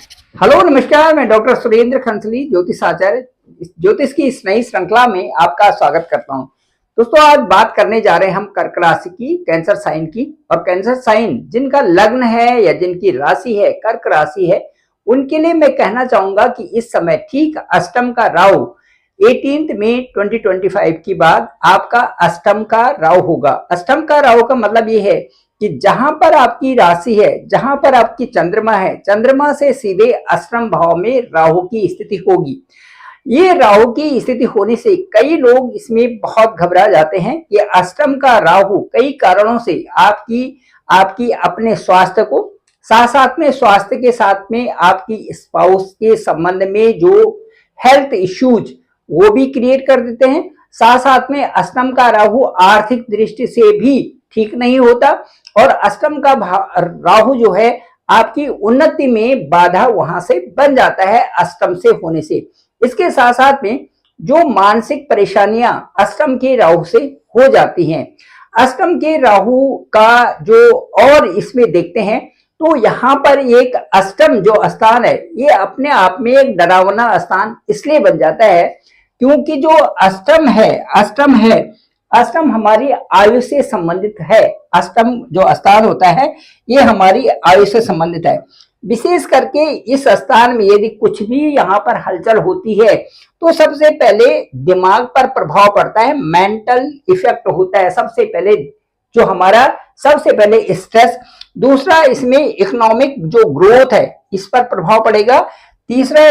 Hello नमस्कार, मैं doctor Surendra खंसली ज्योतिष आचार्य ज्योतिष की इस नई श्रृंखला में आपका स्वागत करता हूं। दोस्तों, आज बात करने जा रहे हैं हम कर्क राशि की, कैंसर साइन की। और कैंसर साइन जिनका लग्न है या जिनकी राशि है कर्क राशि है, उनके लिए मैं कहना चाहूंगा कि इस समय ठीक अष्टम का राहु 18 मई 2025 के बाद आपका अष्टम का राहु होगा। अष्टम का राहु का मतलब ये है कि जहां पर आपकी राशि है, जहां पर आपकी चंद्रमा है, चंद्रमा से सीधे अष्टम भाव में राहु की स्थिति होगी। ये राहु की स्थिति होने से कई लोग इसमें बहुत घबरा जाते हैं कि अष्टम का राहु कई कारणों से आपकी आपकी अपने स्वास्थ्य को, साथ साथ में स्वास्थ्य के साथ में आपकी स्पाउस के संबंध में जो हेल्थ इश्यूज वो भी क्रिएट कर देते हैं। साथ साथ में अष्टम का राहु आर्थिक दृष्टि से भी ठीक नहीं होता और अष्टम का राहु जो है आपकी उन्नति में बाधा वहां से बन जाता है अष्टम से होने से। इसके साथ साथ में जो मानसिक परेशानियां अष्टम के राहु से हो जाती हैं, अष्टम के राहु का जो और इसमें देखते हैं तो यहाँ पर एक अष्टम जो स्थान है ये अपने आप में एक डरावना स्थान इसलिए बन जाता है क्योंकि जो अष्टम हमारी आयु से संबंधित है। अष्टम जो स्थान होता है ये हमारी आयु से संबंधित है। विशेष करके इस स्थान में यदि कुछ भी यहाँ पर हलचल होती है तो सबसे पहले दिमाग पर प्रभाव पड़ता है, मेंटल इफेक्ट होता है। सबसे पहले जो हमारा सबसे पहले स्ट्रेस, दूसरा इसमें इकोनॉमिक जो ग्रोथ है इस पर प्रभाव पड़ेगा, तीसरा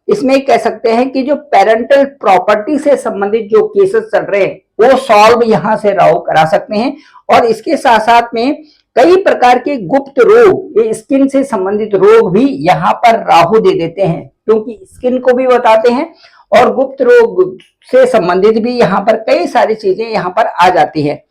इसमें कह सकते हैं कि जो पेरेंटल प्रॉपर्टी से संबंधित जो केसेस चल रहे हैं वो सॉल्व यहाँ से राहु करा सकते हैं। और इसके साथ साथ में कई प्रकार के गुप्त रोग, ये स्किन से संबंधित रोग भी यहाँ पर राहु दे देते हैं क्योंकि स्किन को भी बताते हैं और गुप्त रोग से संबंधित भी यहाँ पर कई सारी चीजें यहाँ पर आ जाती है।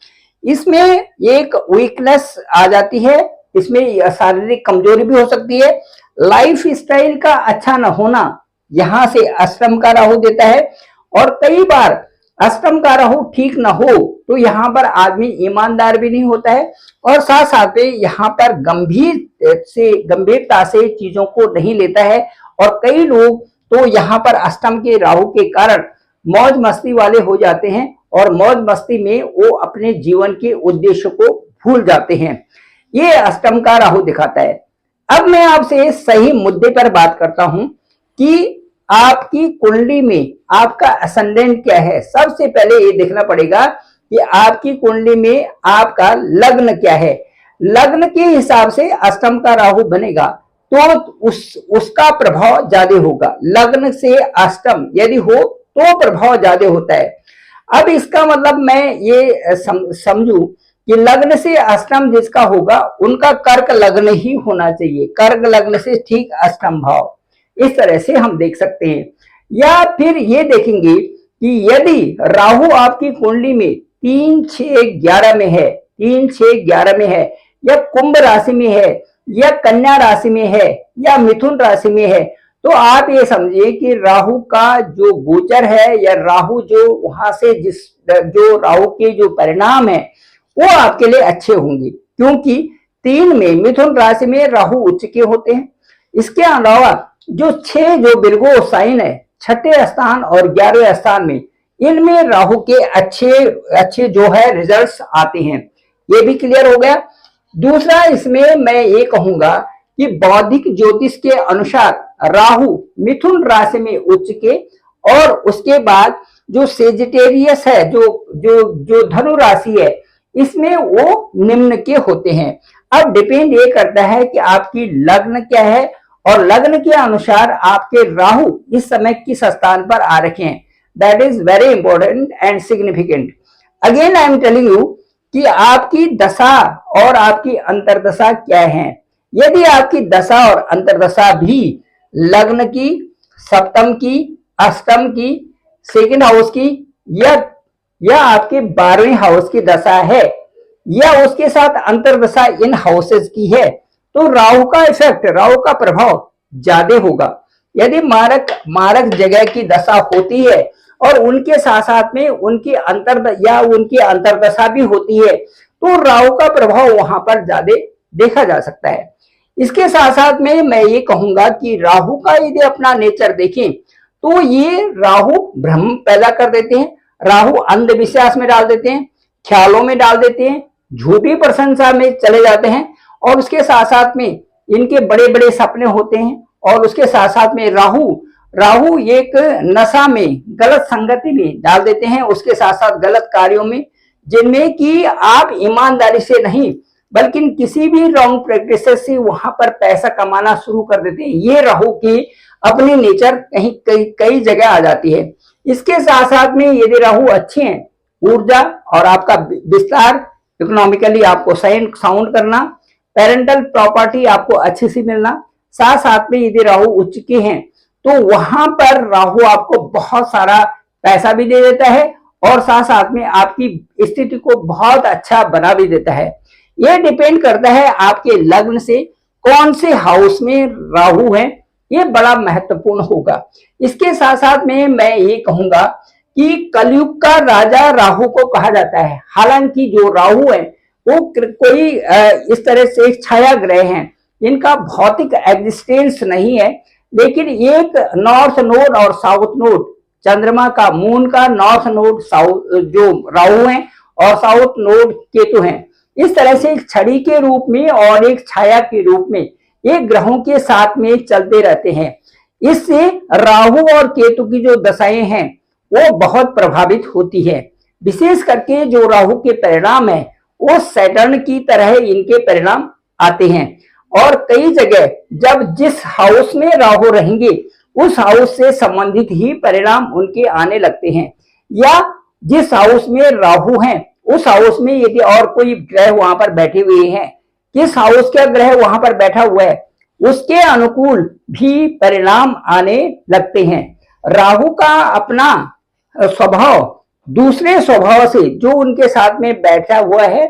इसमें एक वीकनेस आ जाती है, इसमें शारीरिक कमजोरी भी हो सकती है, लाइफ स्टाइल का अच्छा न होना यहां से अष्टम का राहु देता है। और कई बार अष्टम का राहु ठीक न हो तो यहाँ पर आदमी ईमानदार भी नहीं होता है और साथ साथ में यहाँ पर गंभीरता से चीजों को नहीं लेता है। और कई लोग तो यहाँ पर अष्टम के राहु के कारण मौज मस्ती वाले हो जाते हैं और मौज मस्ती में वो अपने जीवन के उद्देश्य को भूल जाते हैं। ये अष्टम का राहु दिखाता है। अब मैं आपसे सही मुद्दे पर बात करता हूं कि आपकी कुंडली में आपका असेंडेंट क्या है। सबसे पहले ये देखना पड़ेगा कि आपकी कुंडली में आपका लग्न क्या है। लग्न के हिसाब से अष्टम का राहु बनेगा तो उसका प्रभाव ज्यादा होगा। लग्न से अष्टम यदि हो तो प्रभाव ज्यादा होता है। अब इसका मतलब मैं ये समझू कि लग्न से अष्टम जिसका होगा उनका कर्क लग्न ही होना चाहिए। कर्क लग्न से ठीक अष्टम भाव, इस तरह से हम देख सकते हैं। या फिर ये देखेंगे कि यदि राहु आपकी कुंडली में 3, 6, 11 में है, 3, 6, 11 में है, या कुंभ राशि में है, या कन्या राशि में है, या मिथुन राशि में है, तो आप ये समझिए कि राहु का जो गोचर है या राहु जो वहां से जो राहु के जो परिणाम है वो आपके लिए अच्छे होंगे क्योंकि 3 में मिथुन राशि में राहु उच्च के होते हैं। इसके अलावा जो 6 जो बिरगो साइन है, छठे स्थान और 11वें स्थान में, इनमें राहु के अच्छे जो है रिजल्ट्स आते हैं। ये भी क्लियर हो गया। दूसरा इसमें मैं ये कहूंगा कि बौद्धिक ज्योतिष के अनुसार राहु मिथुन राशि में उच्च के और उसके बाद जो सेजिटेरियस है, जो धनु राशि है, इसमें वो निम्न के होते हैं। अब डिपेंड ये करता है कि आपकी लग्न क्या है और लग्न के अनुसार आपके राहु इस समय किस स्थान पर आ रखे हैं। That is very important and significant. Again I am telling you कि आपकी दशा और आपकी अंतर्दशा क्या है। यदि आपकी दशा और अंतर्दशा भी लग्न की, सप्तम की, अष्टम की, सेकंड हाउस की या आपके 12वें हाउस की दशा है या उसके साथ अंतर्दशा इन हाउसेज की है तो राहु का इफेक्ट, राहु का प्रभाव ज्यादा होगा। यदि मारक जगह की दशा होती है और उनके साथ साथ में उनकी अंतर्दशा भी होती है तो राहु का प्रभाव वहां पर ज्यादा देखा जा सकता है। इसके साथ साथ में मैं ये कहूंगा कि राहु का यदि अपना नेचर देखें तो ये राहु भ्रम पैदा कर देते हैं, राहु अंधविश्वास में डाल देते हैं, ख्यालों में डाल देते हैं, झूठी प्रशंसा में चले जाते हैं, और उसके साथ साथ में इनके बड़े बड़े सपने होते हैं, और उसके साथ साथ में राहु राहु एक नशा में, गलत संगति में डाल देते हैं, उसके साथ साथ गलत कार्यों में, जिनमें कि आप ईमानदारी से नहीं बल्कि किसी भी रॉन्ग प्रैक्टिस से वहां पर पैसा कमाना शुरू कर देते हैं। ये राहु की अपनी नेचर कहीं कई जगह आ जाती है। इसके साथ साथ में यदि राहु अच्छे हैं, ऊर्जा और आपका विस्तार, इकोनॉमिकली आपको साउंड करना, पेरेंटल प्रॉपर्टी आपको अच्छे से मिलना, साथ साथ में यदि राहु उच्च के हैं तो वहां पर राहु आपको बहुत सारा पैसा भी दे देता है और साथ साथ में आपकी स्थिति को बहुत अच्छा बना भी देता है। यह डिपेंड करता है आपके लग्न से कौन से हाउस में राहु है, ये बड़ा महत्वपूर्ण होगा। इसके साथ साथ में मैं ये कहूंगा कि कलयुग का राजा राहु को कहा जाता है। हालांकि जो राहु है वो कोई इस तरह से एक छाया ग्रह हैं, इनका भौतिक एग्जिस्टेंस नहीं है, लेकिन एक नॉर्थ नोड और साउथ नोड, चंद्रमा का, मून का नॉर्थ नोड साउथ जो राहु है और साउथ नोड केतु हैं। इस तरह से एक छड़ी के रूप में और एक छाया के रूप में ये ग्रहों के साथ में चलते रहते हैं। इससे राहु और केतु की जो दशाएं हैं वो बहुत प्रभावित होती है। विशेष करके जो राहु के परिणाम है वो सैटर्न की तरह इनके परिणाम आते हैं, और कई जगह जब जिस हाउस में राहु रहेंगे उस हाउस से संबंधित ही परिणाम उनके आने लगते हैं, या जिस हाउस में राहु हैं उस हाउस में यदि और कोई ग्रह वहां पर बैठे हुए हैं, किस हाउस का ग्रह वहां पर बैठा हुआ है उसके अनुकूल भी परिणाम आने लगते हैं। राहु का अपना स्वभाव दूसरे स्वभाव से जो उनके साथ में बैठा हुआ है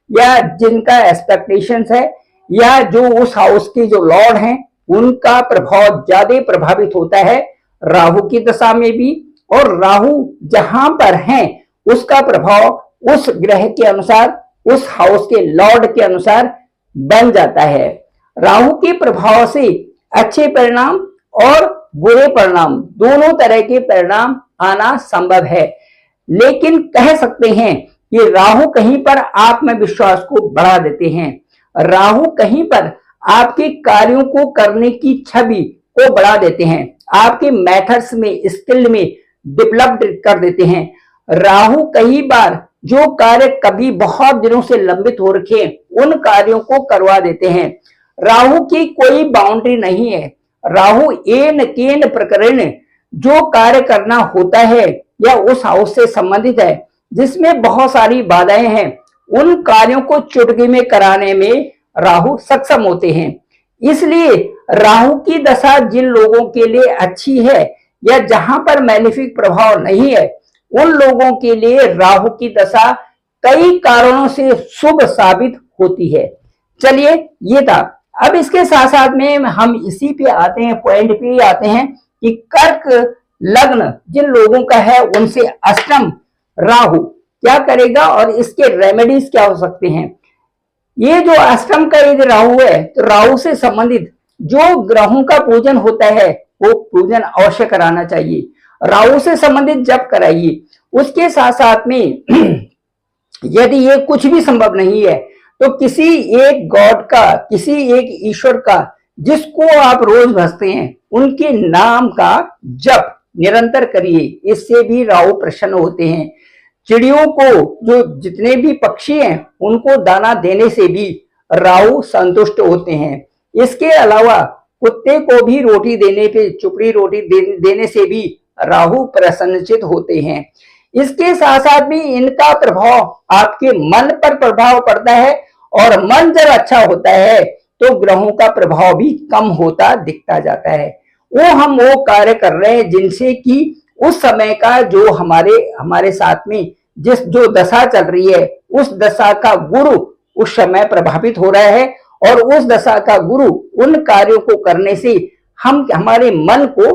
या जिनका एक्सपेक्टेशंस है या जो उस हाउस के जो लॉर्ड हैं उनका प्रभाव ज्यादा प्रभावित होता है राहु की दशा में भी, और राहु जहां पर हैं उसका प्रभाव उस ग्रह के अनुसार, उस हाउस के लॉर्ड के अनुसार बन जाता है। राहु के प्रभाव से अच्छे परिणाम और बुरे परिणाम, दोनों तरह के परिणाम आना संभव है, लेकिन कह सकते हैं कि राहु कहीं पर आत्मविश्वास को बढ़ा देते हैं, राहु कहीं पर आपके कार्यों को करने की छवि को बढ़ा देते हैं, आपके मेथड्स में, स्किल में डेवलप कर देते हैं। राहु कई बार जो कार्य कभी बहुत दिनों से लंबित हो रखे उन कार्यों को करवा देते हैं। राहु की कोई बाउंड्री नहीं है, राहु एन केन प्रकरण जो कार्य करना होता है या उस हाउस से संबंधित है जिसमें बहुत सारी बाधाएं हैं, उन कार्यों को चुटकी में कराने में राहु सक्षम होते हैं। इसलिए राहु की दशा जिन लोगों के लिए अच्छी है या जहां पर मैलेफिक प्रभाव नहीं है उन लोगों के लिए राहु की दशा कई कारणों से शुभ साबित होती है। चलिए ये था। अब इसके साथ साथ में हम इसी पे आते हैं, पॉइंट पे आते हैं कि कर्क लग्न जिन लोगों का है उनसे अष्टम राहु क्या करेगा और इसके रेमेडीज क्या हो सकते हैं। ये जो अष्टम का यदि राहु है तो राहु से संबंधित जो ग्रहों का पूजन होता है वो पूजन अवश्य कराना चाहिए, राहु से संबंधित जप कराइए। उसके साथ साथ में यदि ये कुछ भी संभव नहीं है तो किसी एक गॉड का, किसी एक ईश्वर का जिसको आप रोज भजते हैं उनके नाम का जप निरंतर करिए, इससे भी राहु प्रसन्न होते हैं। चिड़ियों को, जो जितने भी पक्षी हैं उनको दाना देने से भी राहु संतुष्ट होते हैं। इसके अलावा कुत्ते को भी रोटी देने पे, चुपड़ी रोटी देने से भी राहु प्रसन्नचित होते हैं। इसके साथ साथ भी इनका प्रभाव आपके मन पर प्रभाव पड़ता है, और मन जब अच्छा होता है तो ग्रहों का प्रभाव भी कम होता दिखता जाता है। हम वो कार्य कर रहे हैं जिनसे कि उस समय का जो हमारे साथ में जो दशा चल रही है उस दशा का गुरु उस समय प्रभावित हो रहा है, और उस दशा का गुरु उन कार्यों को करने से हमारे मन को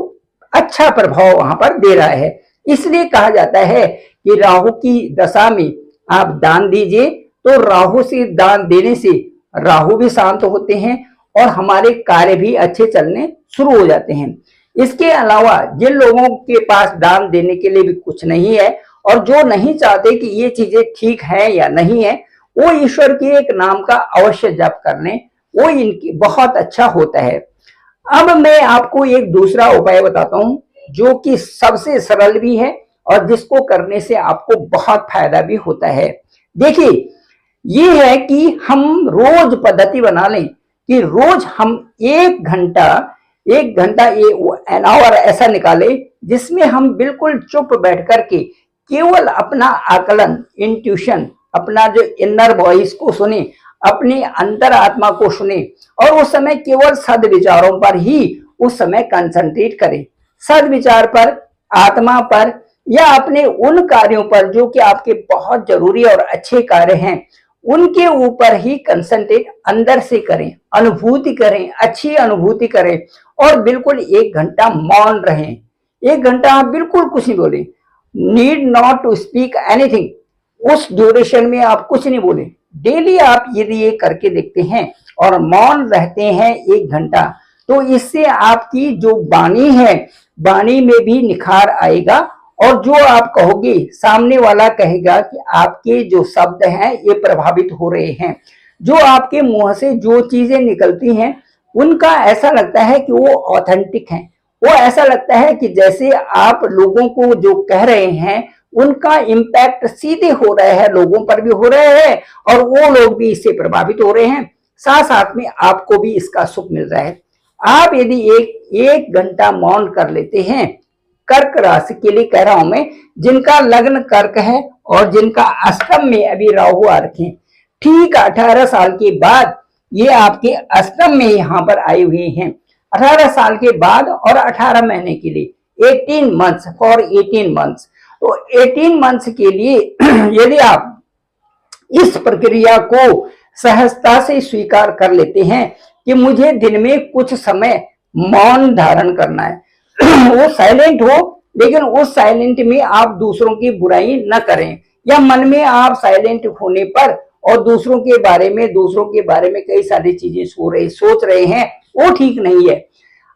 अच्छा प्रभाव वहां पर दे रहा है। इसलिए कहा जाता है कि राहु की दशा में आप दान दीजिए, तो राहु से दान देने से राहु भी शांत होते हैं और हमारे कार्य भी अच्छे चलने शुरू हो जाते हैं। इसके अलावा जिन लोगों के पास दान देने के लिए भी कुछ नहीं है और जो नहीं चाहते कि ये चीजें ठीक है या नहीं है, वो ईश्वर के एक नाम का अवश्य जप कर लें, वो इनकी बहुत अच्छा होता है। अब मैं आपको एक दूसरा उपाय बताता हूं जो कि सबसे सरल भी है और जिसको करने से आपको बहुत फायदा भी होता है। देखिए, ये है कि हम रोज पद्धति बना लें कि रोज हम एक घंटा ये एन आवर ऐसा निकाले जिसमें हम बिल्कुल चुप बैठ करके केवल अपना आकलन, इंट्यूशन, अपना जो इनर वॉइस को सुने, अपनी अंतर आत्मा को सुने और उस समय केवल सद विचारों पर ही उस समय कंसंट्रेट करें। सद विचार पर, आत्मा पर या अपने उन कार्यों पर जो कि आपके बहुत जरूरी और अच्छे कार्य हैं, उनके ऊपर ही कंसंट्रेट अंदर से करें, अनुभूति करें, अच्छी अनुभूति करें और बिल्कुल एक घंटा मौन रहें। एक घंटा आप बिल्कुल कुछ नहीं बोले, need not to speak anything. उस ड्यूरेशन में आप कुछ नहीं बोले। डेली आप यदि ये करके देखते हैं और मौन रहते हैं एक घंटा, तो इससे आपकी जो वाणी है, वाणी में भी निखार आएगा और जो आप कहोगे सामने वाला कहेगा कि आपके जो शब्द हैं ये प्रभावित हो रहे हैं। जो आपके मुंह से जो चीजें निकलती हैं उनका ऐसा लगता है कि वो ऑथेंटिक हैं। वो ऐसा लगता है कि जैसे आप लोगों को जो कह रहे हैं उनका इम्पैक्ट सीधे हो रहा है, लोगों पर भी हो रहा है और वो लोग भी इससे प्रभावित हो रहे हैं, साथ साथ में आपको भी इसका सुख मिल रहा है। आप यदि एक घंटा मौन कर लेते हैं, कर्क राशि के लिए कह रहा हूं मैं, जिनका लग्न कर्क है और जिनका अष्टम में अभी राहु आ रखे, ठीक 18 साल के बाद ये आपके अष्टम में यहां पर आए हुए हैं। 18 साल के बाद और 18 महीने के लिए 18 मंथ्स फॉर 18 मंथ्स। तो 18 मंथ्स के लिए यदि आप इस प्रक्रिया को सहजता से स्वीकार कर लेते हैं कि मुझे दिन में कुछ समय मौन धारण करना है, वो साइलेंट हो लेकिन उस साइलेंट में आप दूसरों की बुराई न करें, या मन में आप साइलेंट होने पर और दूसरों के बारे में कई सारी चीजें सोच रहे हैं, वो ठीक नहीं है।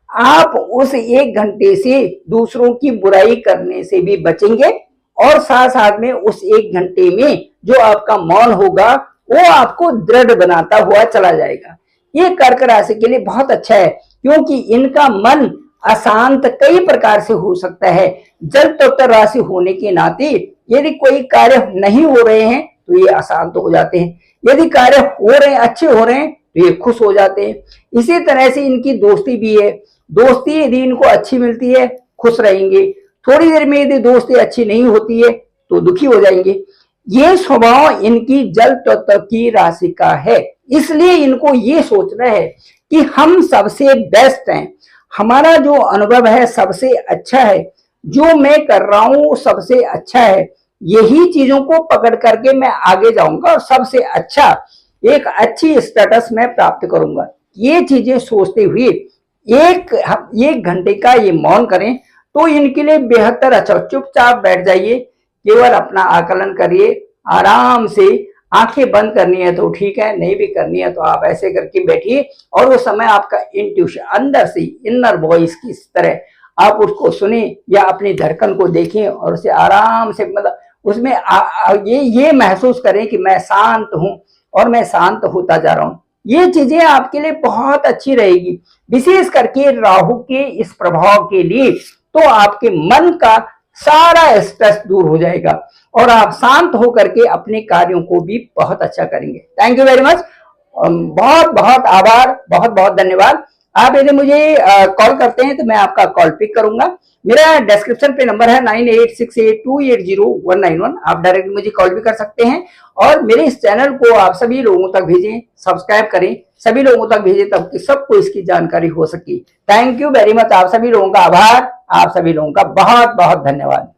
आप उस एक घंटे से दूसरों की बुराई करने से भी बचेंगे और साथ साथ में उस एक घंटे में जो आपका मौन होगा वो आपको दृढ़ बनाता हुआ चला जाएगा। ये कर्क राशि के लिए बहुत अच्छा है क्योंकि इनका मन अशांत कई प्रकार से हो सकता है। जल तत्व राशि होने के नाते यदि कोई कार्य नहीं हो रहे हैं तो ये अशांत हो जाते हैं, यदि कार्य हो रहे हैं, अच्छे हो रहे हैं तो ये खुश हो जाते हैं। इसी तरह से इनकी दोस्ती भी है, दोस्ती यदि इनको अच्छी मिलती है खुश रहेंगे, थोड़ी देर में यदि दोस्ती अच्छी नहीं होती है तो दुखी हो जाएंगे। ये स्वभाव इनकी जल तत्व की राशि का है, इसलिए इनको ये सोचना है कि हम सबसे बेस्ट हैं, हमारा जो अनुभव है सबसे अच्छा है, जो मैं कर रहा हूं सबसे अच्छा है, यही चीजों को पकड़ करके मैं आगे जाऊंगा और सबसे अच्छा एक अच्छी स्टेटस में प्राप्त करूंगा। ये चीजें सोचते हुए एक घंटे का ये मौन करें तो इनके लिए बेहतर अच्छा। चुपचाप बैठ जाइए, केवल अपना आकलन करिए, आराम से आंखें बंद करनी है तो ठीक है, नहीं भी करनी है तो आप ऐसे करके बैठिए और वो समय आपका इंट्यूशन अंदर से इनर वॉइस की तरह आप उसको सुने या अपनी धड़कन को देखें और उसे आराम से मतलब उसमें ये महसूस करें कि मैं शांत हूं और मैं शांत होता जा रहा हूं। ये चीजें आपके लिए बहुत अच्छी रहेगी, विशेष करके राहु के इस प्रभाव के लिए तो आपके मन का सारा स्ट्रेस दूर हो जाएगा और आप शांत होकर के अपने कार्यों को भी बहुत अच्छा करेंगे। थैंक यू वेरी मच, बहुत बहुत आभार, बहुत बहुत धन्यवाद। आप यदि मुझे कॉल करते हैं तो मैं आपका कॉल पिक करूंगा। मेरा डिस्क्रिप्शन पे नंबर है 9868280191। आप डायरेक्ट मुझे कॉल भी कर सकते हैं और मेरे इस चैनल को आप सभी लोगों तक भेजें, सब्सक्राइब करें, सभी लोगों तक भेजें ताकि सबको इसकी जानकारी हो सके। थैंक यू वेरी मच, आप सभी लोगों का आभार, आप सभी लोगों का बहुत बहुत धन्यवाद।